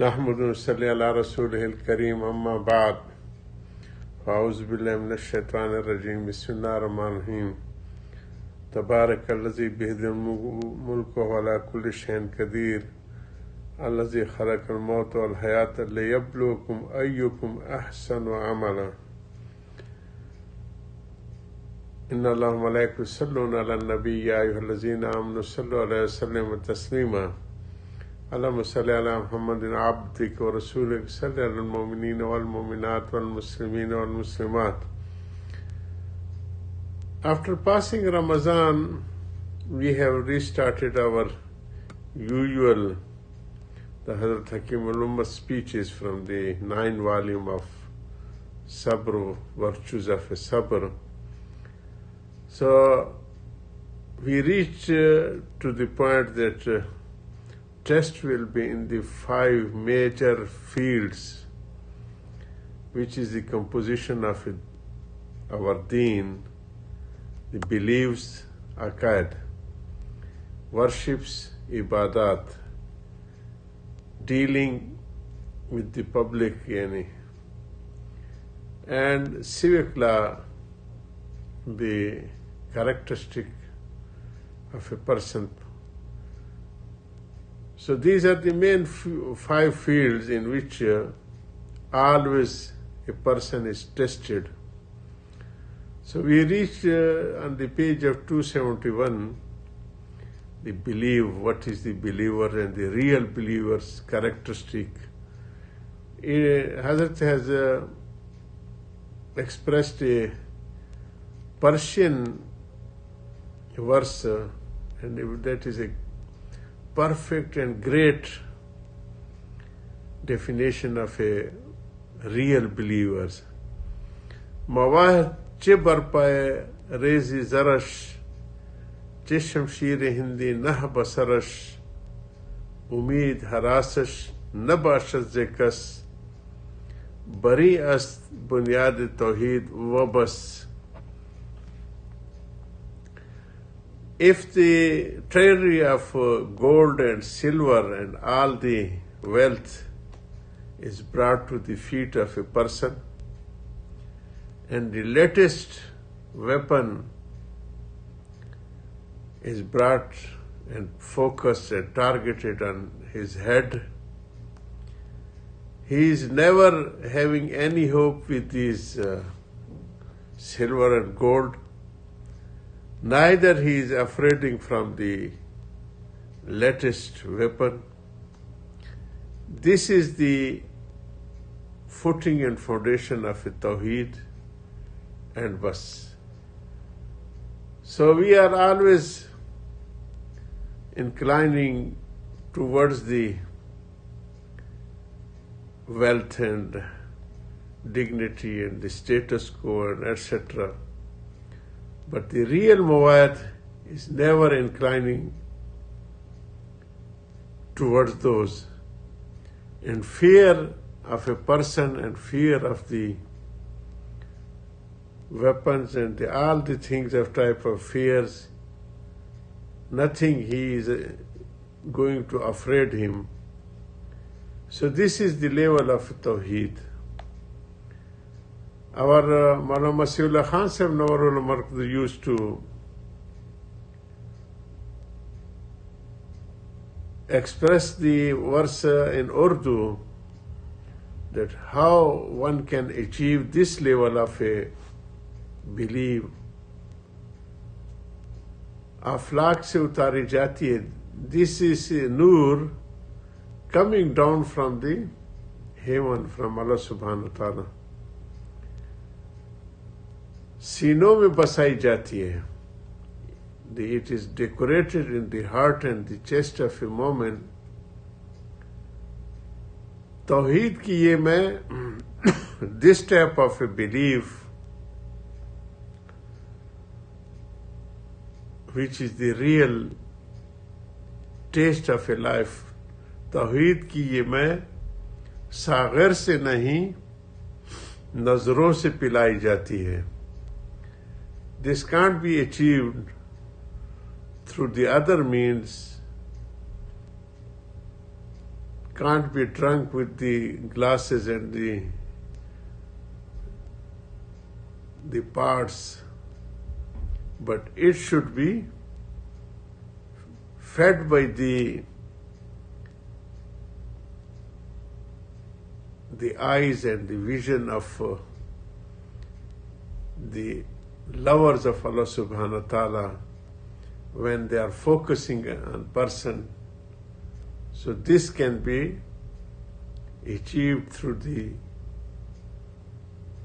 नहमदुहु व नसल्ली अला रसूलिहिल करीम अम्मा बाद फ़अऊज़ु बिल्लाहि मिनश शैतानिर रजीम बिस्मिल्लाहिर रहमानिर रहीम तबारकल्लज़ी बियदिहिल मुल्कु व अला कुल्लि शैइन क़दीर अल्लज़ी ख़लक़ल मौत वल हयात लियब्लुवकुम अय्युकुम अहसनु अमला इन्नल्लाहा व मलाइकतहु युसल्लूना अलन नबी या अय्युहल्लज़ीना आमनु सल्लु अलैहि व सल्लिमु तस्लीमा अल्लाहुम्मा सल्लि अला मुहम्मदिन अब्दिक व रसूलिक सल्लि अलल मुमिनीन वल मुमिनात वल मुस्लिमीन वल मुस्लिमात. After passing Ramadan, we have restarted our usual the Hazrat Hakeem al speeches from the 9 volume of Sabr, Virtues of a Sabr. So we reached to the point that test will be in the 5 major fields, which is the composition of our deen, the beliefs, aqaid, worships, ibadat, dealing with the public, and civic law, the characteristic of a person. So these are the main 5 fields in which always a person is tested. So we reach on the page of 271, the belief, what is the believer and the real believer's characteristic. Hazrat has expressed a Persian verse, and that is a perfect and great definition of a real believers. Mawah che barpaye rezi zarash, che shamshir hindi nah basarash, umid harasash nabashad zekas, bari ast bunyad tawheed wabas. If the treasury of gold and silver and all the wealth is brought to the feet of a person, and the latest weapon is brought and focused and targeted on his head, he is never having any hope with these silver and gold. Neither he is afraid from the latest weapon. This is the footing and foundation of a Tawheed and Bas. So we are always inclining towards the wealth and dignity and the status quo and etc. But the real mawad is never inclining towards those. And fear of a person and fear of the weapons and all the things of type of fears, nothing he is going to afraid him. So this is the level of Tawheed. Our Maulana Masiullah Khan Sahib Nawarul Markaz used to express the verse in Urdu that how one can achieve this level of a belief. Aflaq se utari jati hai. This is a nur coming down from the heaven, from Allah subhanahu wa ta'ala. सीनों में बसाई जाती है. It is decorated in the heart and the chest of a moment. Tawheed की ये मैं this type of a belief, which is the real taste of a life. Tawheed की ये मैं सागर से नहीं नजरों से पिलाई जाती है. This can't be achieved through the other means, can't be drunk with the glasses and the parts, but it should be fed by the eyes and the vision of the lovers of Allah subhanahu wa ta'ala when they are focusing on person. So this can be achieved through the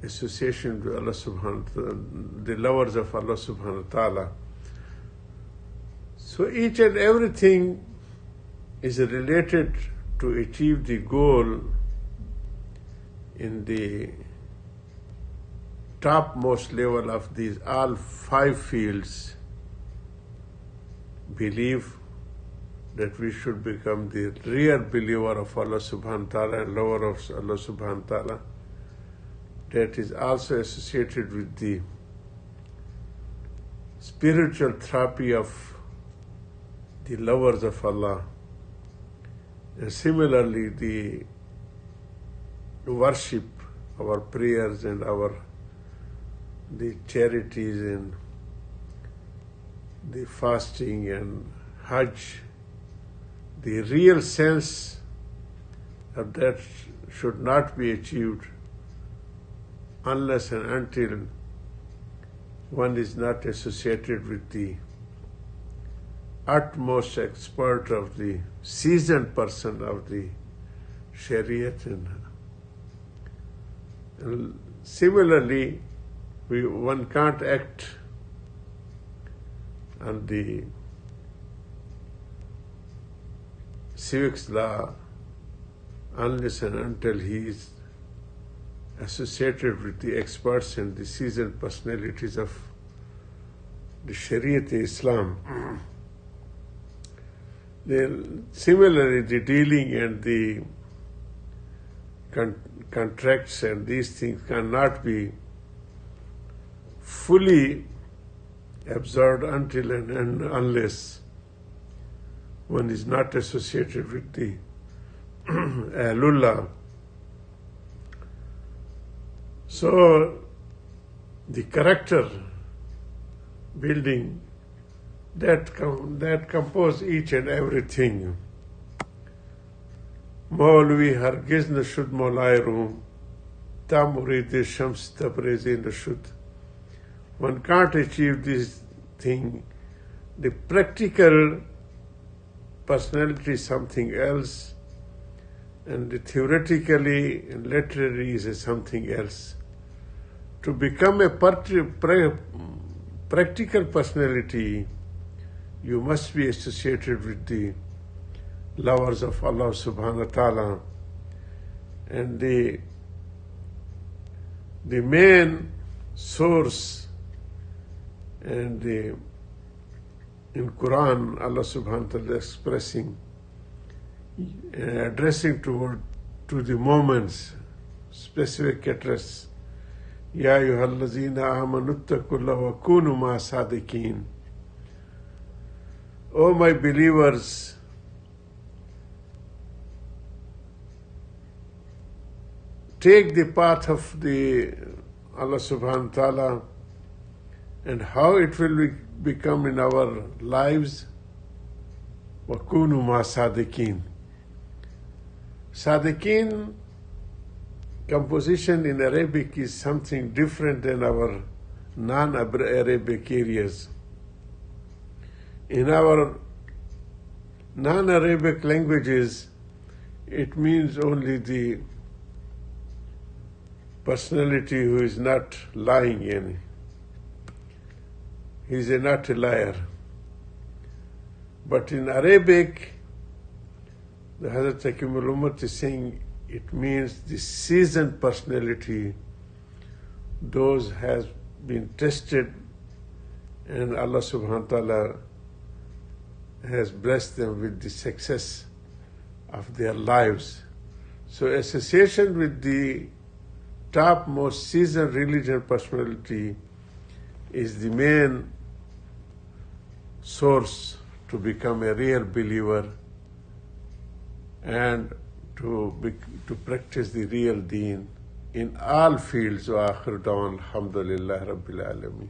association with Allah subhanahu wa ta'ala, the lovers of Allah subhanahu wa ta'ala. So each and everything is related to achieve the goal in the topmost level of these all 5 fields. Believe that we should become the real believer of Allah subhanahu wa ta'ala and lover of Allah subhanahu wa ta'ala. That is also associated with the spiritual therapy of the lovers of Allah. And similarly, the worship, our prayers and the charities and the fasting and Hajj, the real sense of that should not be achieved unless and until one is not associated with the utmost expert of the seasoned person of the Shariat. And similarly, one can't act on the civics law unless and until he is associated with the experts and the seasoned personalities of the Shariat Islam. Similarly, the dealing and the contracts and these things cannot be fully absorbed until and unless one is not associated with the Ahlullah. So the character building that compose each and everything. Maulvi hargiz na shud maulai room, ta murid shams tabreze na shud. One can't achieve this thing. The practical personality is something else, and the theoretically and literary is something else. To become a practical personality, you must be associated with the lovers of Allah subhanahu wa ta'ala. And the main source and in Quran, Allah subhanahu wa ta'ala expressing, addressing to the moments, specific address, Ya ayyuhallazina amanu ittaqullaha wa kunu ma'a sadiqin. O my believers, take the path of the Allah subhanahu wa ta'ala, and how it will become in our lives. وَكُونُوا مَا صَادِقِينَ. Sadiqin composition in Arabic is something different than our non-Arabic areas. In our non-Arabic languages, it means only the personality who is not lying in. He is not a liar. But in Arabic, the Hazrat Hakeem al-Ummat is saying it means the seasoned personality, those has been tested and Allah subhanahu wa ta'ala has blessed them with the success of their lives. So association with the topmost seasoned religious personality is the main source to become a real believer and to practice the real deen in all fields. Wa akhir da'wan alhamdulillah rabbil alameen.